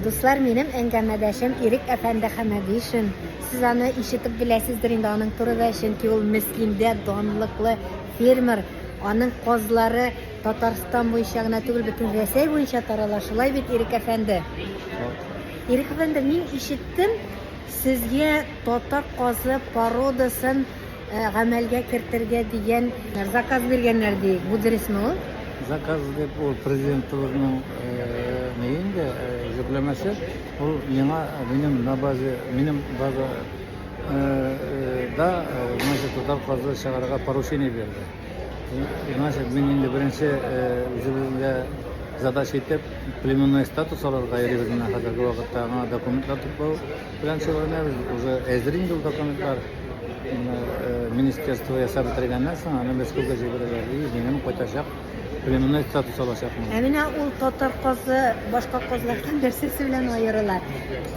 Dostlar, benim әңгәмәдәшем Ирек әфәнде Хәмәдишин. Siz аны ишетеп беләсездер инде аның турыда, чөнки ул Мөслимдә данлыклы фермер. Аның казлары Татарстан буенча гына түгел, бөтен Рәсәй буенча тарала. Шулай бит, Ирек әфәнде? Ирек әфәнде, мин ишеттем, сезгә татар казы породасын гамәлгә кертергә дигән заказ биргәннәр ди. Бу дөресме ул? Заказ деп ол президентінің нейінде жүклемесі, ол менің база да татар қазы шығарға поручение берді. Мен енді бірінші өзімізге задача етіп, племенной статус аларға ерегізіне қазіргі уақыттағы документтар тұтпау. Бірінші орынабыз, уже әзірінде ол документтар министерство ясап бітіргеннен соң, аны Мәскеуге жіберілді, менің қойташақ племенной статус алашақмын. Менә ул татар казы башка казлардан берсесе белән аерыла.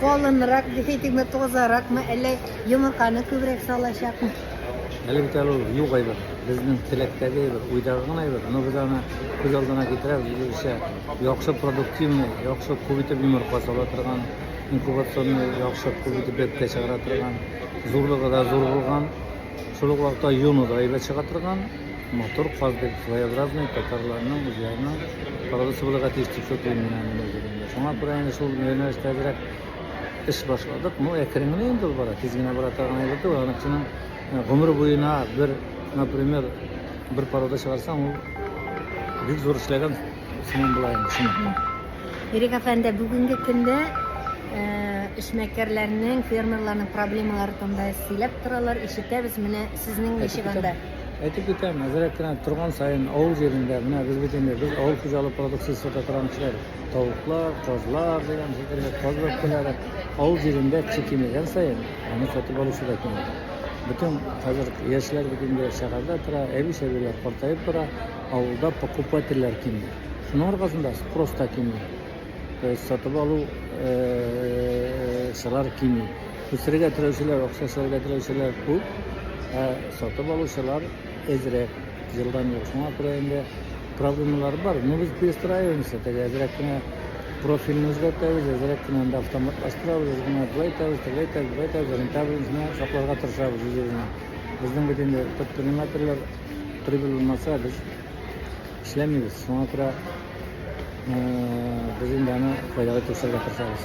Калынрак, дигәйтекме, тозаракмы, әллә йомырканы күбрәк салачакмы? Әлбәттә, ул юк әйбер. Безнең теләктәге әйбер, уйдагы әйбер. Но без аны күз алдына китерәбез. Яхшы продуктивный, яхшы күп итеп йомырка сала торган, инкубационный, яхшы күп итеп бәпкә чыгара торган, зурлыгы да зур булган, шул ук вакытта юны да әйбәт чыга торган, мотор каз дип своеобразный татарларның үзләренең пародасы булырга тиеш дип сөйләймен. Шуңа күрә инде шул юнәлештә бирәк эш башладык. Әкрен генә инде ул бара, тиз генә бара торган әйбәт ул. Аның гомер буена например, bir paroda çıkarsan o büyük zor işlerden sınavın bulayım. Ирек әфәнде, бүгенге көндә эшмәкәрләрнең, фермерларның проблемалары турында сөйләп торалар, ишетәбез. Менә сезнең ничек анда? Әйтеп китәм, әзрәк кенә торган сайын авыл җирендә, менә без авыл хуҗалык продукциясе сата торган кешеләр, тавыклар, казлар дигән шикелле каз бәпкәләре авыл җирендә кимегән сайын, аны сатып алучы да кимегән. Bütün hazır yaşlar bütünde şehirde tura, evi seviyorlar, kortayıp tura, avulda покупательler kimdi. Şunun arkasında prosta kimdi. Satıp alı şalar kimdi. Üstüne getirilişler, okşaşlar getirilişler bu. Satıp alı şalar ezrek, yıldan yok. Şuna kurayında problemler var. No biz перестраиваемся, так ezrekine profilini özgərtəyiz, ezrekine de avtomatlaştırırız, ezrekine rentabilizmə saxlarga tırışabız üzerine. Bizden bütünde предпринимательler pribül olmasa biz işlemiyoruz. Şuna görə bizim de faydalı tüksəlgə tırışabız.